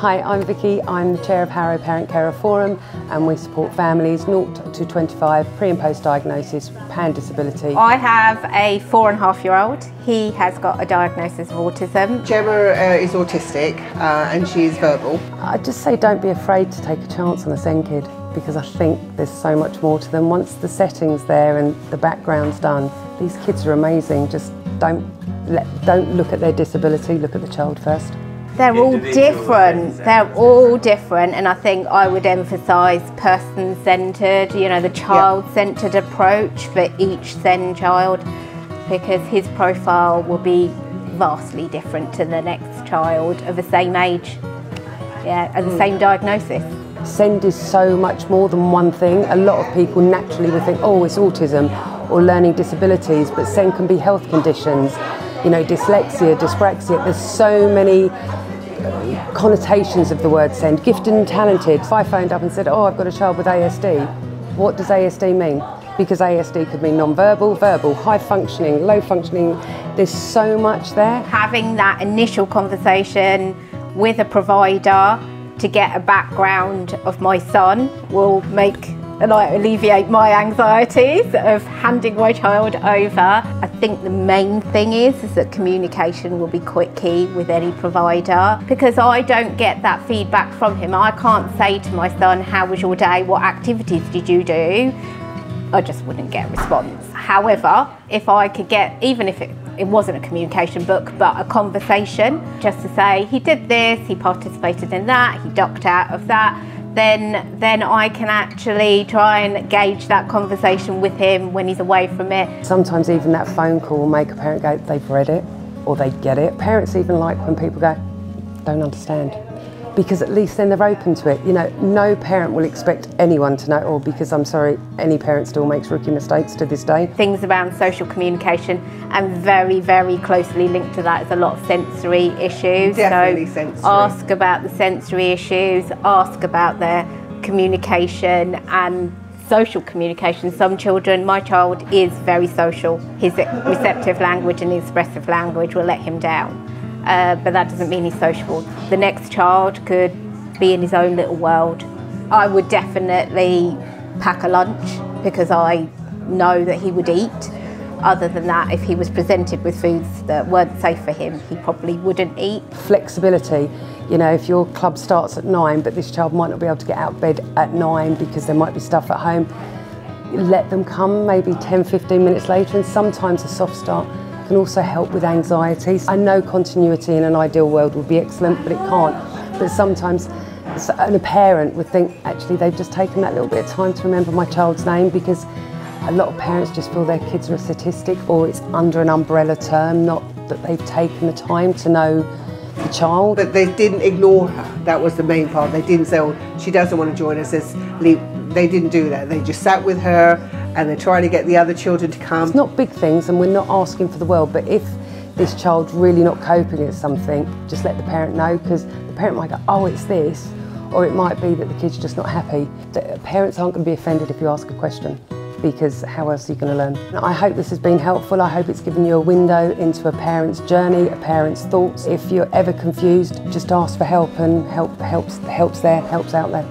Hi, I'm Vicky. I'm the chair of Harrow Parent Carer Forum, and we support families 0 to 25 pre and post diagnosis PAN disability. I have a 4.5-year-old. He has got a diagnosis of autism. Gemma is autistic and she's verbal. I'd just say don't be afraid to take a chance on a SEND kid, because I think there's so much more to them. Once the setting's there and the background's done, these kids are amazing. Just don't look at their disability, look at the child first. They're all different. They're all different, and I think I would emphasise person-centred, you know, the child-centred approach for each SEND child, because his profile will be vastly different to the next child of the same age, and the same diagnosis. SEND is so much more than one thing. A lot of people naturally would think, oh, it's autism or learning disabilities, but SEND can be health conditions, you know, dyslexia, dyspraxia. There's so many connotations of the word SEND, gifted and talented. If I phoned up and said, oh, I've got a child with ASD, what does ASD mean? Because ASD could mean non-verbal, verbal, high functioning, low functioning. There's so much there. Having that initial conversation with a provider to get a background of my son will alleviate my anxieties of handing my child over. I think the main thing is that communication will be quite key with any provider, because I don't get that feedback from him. I can't say to my son, how was your day, what activities did you do? I just wouldn't get a response. However, if I could get, even if it wasn't a communication book, but a conversation, just to say, he did this, he participated in that, he docked out of that, then I can actually try and gauge that conversation with him when he's away from it. Sometimes even that phone call will make a parent go, they've read it or they get it. Parents even like when people go, don't understand, because at least then they're open to it. You know, no parent will expect anyone to know, or because I'm sorry, any parent still makes rookie mistakes to this day. Things around social communication, and very, very closely linked to that is a lot of sensory issues. Definitely so sensory. Ask about the sensory issues, ask about their communication and social communication. Some children, my child is very social. His receptive language and expressive language will let him down. But that doesn't mean he's sociable. The next child could be in his own little world. I would definitely pack a lunch, because I know that he would eat. Other than that, if he was presented with foods that weren't safe for him, he probably wouldn't eat. Flexibility, you know, if your club starts at 9, but this child might not be able to get out of bed at 9 because there might be stuff at home, let them come maybe 10, 15 minutes later, and sometimes a soft start can also help with anxiety. I know continuity in an ideal world would be excellent, but it can't. But sometimes a parent would think, actually, they've just taken that little bit of time to remember my child's name, because a lot of parents just feel their kids are a statistic, or it's under an umbrella term, not that they've taken the time to know the child. But they didn't ignore her. That was the main part. They didn't say, oh, she doesn't want to join us, let's leave. They didn't do that. They just sat with her, and they're trying to get the other children to come. It's not big things, and we're not asking for the world, but if this child's really not coping with something, just let the parent know, because the parent might go, oh, it's this, or it might be that the kid's just not happy. The parents aren't going to be offended if you ask a question, because how else are you going to learn? I hope this has been helpful. I hope it's given you a window into a parent's journey, a parent's thoughts. If you're ever confused, just ask for help, and help helps out there.